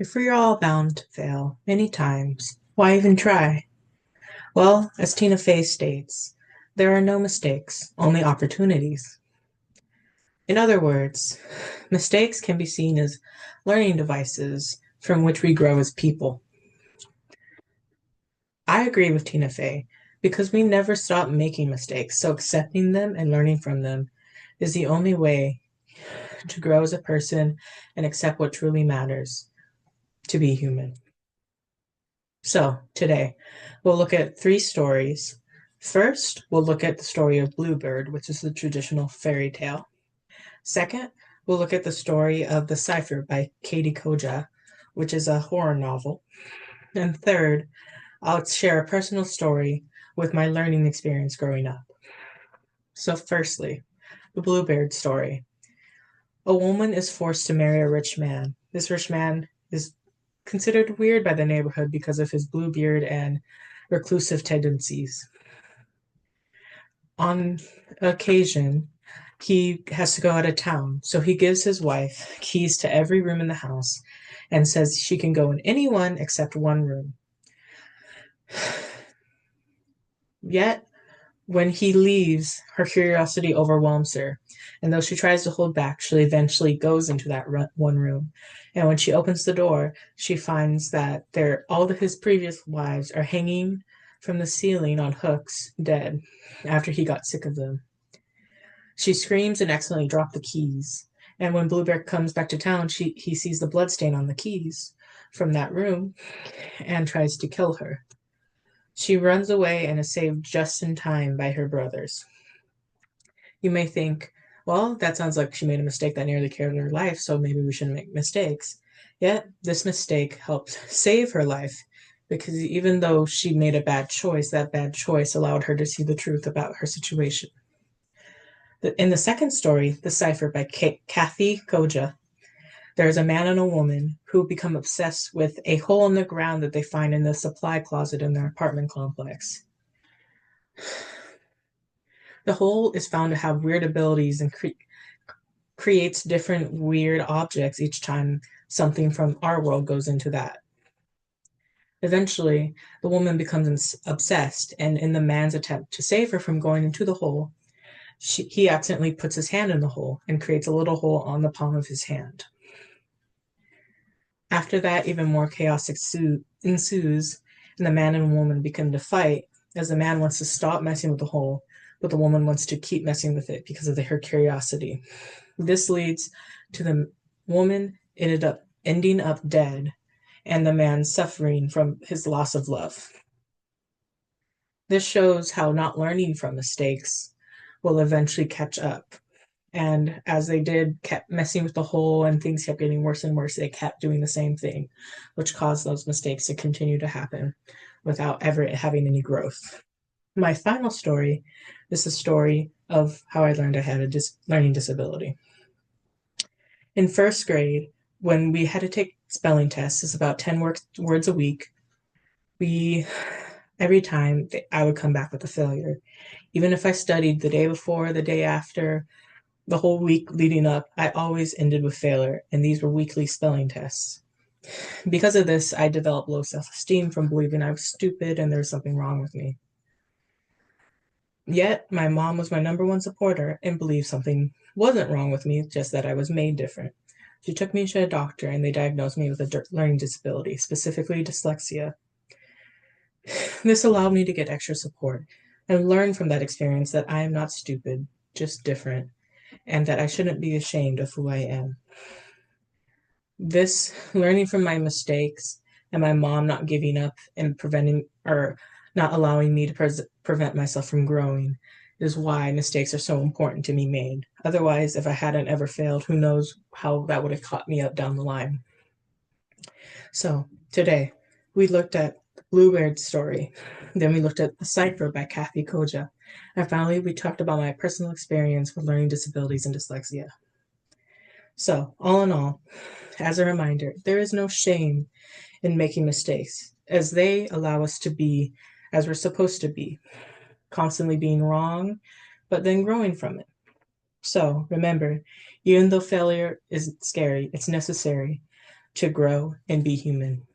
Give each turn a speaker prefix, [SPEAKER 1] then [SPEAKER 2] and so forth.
[SPEAKER 1] If we're all bound to fail many times, why even try? Well, as Tina Fey states, there are no mistakes, only opportunities. In other words, mistakes can be seen as learning devices from which we grow as people. I agree with Tina Fey because we never stop making mistakes, so accepting them and learning from them is the only way to grow as a person and accept what truly matters, to be human. So, today, we'll look at three stories. First, we'll look at the story of Bluebird, which is the traditional fairy tale. Second, we'll look at the story of The Cipher by Katie Koja, which is a horror novel. And third, I'll share a personal story with my learning experience growing up. So, firstly, the Bluebird story. A woman is forced to marry a rich man. This rich man is considered weird by the neighborhood because of his blue beard and reclusive tendencies. On occasion, he has to go out of town, so he gives his wife keys to every room in the house and says she can go in any one except one room. Yet, when he leaves, her curiosity overwhelms her, and though she tries to hold back, she eventually goes into that one room. And when she opens the door, she finds that all of his previous wives are hanging from the ceiling on hooks, dead, after he got sick of them. She screams and accidentally drops the keys. And when Bluebear comes back to town, he sees the bloodstain on the keys from that room and tries to kill her. She runs away and is saved just in time by her brothers. You may think, well, that sounds like she made a mistake that nearly killed her life, so maybe we shouldn't make mistakes. Yet, this mistake helped save her life because even though she made a bad choice, that bad choice allowed her to see the truth about her situation. In the second story, The Cipher by Kathy Koja, there is a man and a woman who become obsessed with a hole in the ground that they find in the supply closet in their apartment complex. The hole is found to have weird abilities and creates different weird objects each time something from our world goes into that. Eventually, the woman becomes obsessed, and in the man's attempt to save her from going into the hole, he accidentally puts his hand in the hole and creates a little hole on the palm of his hand. After that, even more chaos ensues, and the man and woman begin to fight as the man wants to stop messing with the hole, but the woman wants to keep messing with it because of her curiosity. This leads to the woman ending up dead and the man suffering from his loss of love. This shows how not learning from mistakes will eventually catch up. And as they kept messing with the hole and things kept getting worse and worse, they kept doing the same thing, which caused those mistakes to continue to happen without ever having any growth. My final story is the story of how I learned I had a learning disability. In first grade, when we had to take spelling tests, it's about 10 words a week, we every time I would come back with a failure. Even if I studied the day before, the day after, the whole week leading up, I always ended with failure, and these were weekly spelling tests. Because of this, I developed low self-esteem from believing I was stupid and there was something wrong with me. Yet, my mom was my number one supporter and believed something wasn't wrong with me, just that I was made different. She took me to a doctor and they diagnosed me with a learning disability, specifically dyslexia. This allowed me to get extra support and learn from that experience that I am not stupid, just different, and that I shouldn't be ashamed of who I am. This learning from my mistakes and my mom not giving up and preventing or not allowing me to prevent myself from growing is why mistakes are so important to be made. Otherwise, if I hadn't ever failed, who knows how that would have caught me up down the line. So today, we looked at the Bluebird story. Then we looked at The Cipher by Kathy Koja. And finally, we talked about my personal experience with learning disabilities and dyslexia. So, all in all, as a reminder, there is no shame in making mistakes, as they allow us to be as we're supposed to be, constantly being wrong, but then growing from it. So, remember, even though failure is scary, it's necessary to grow and be human.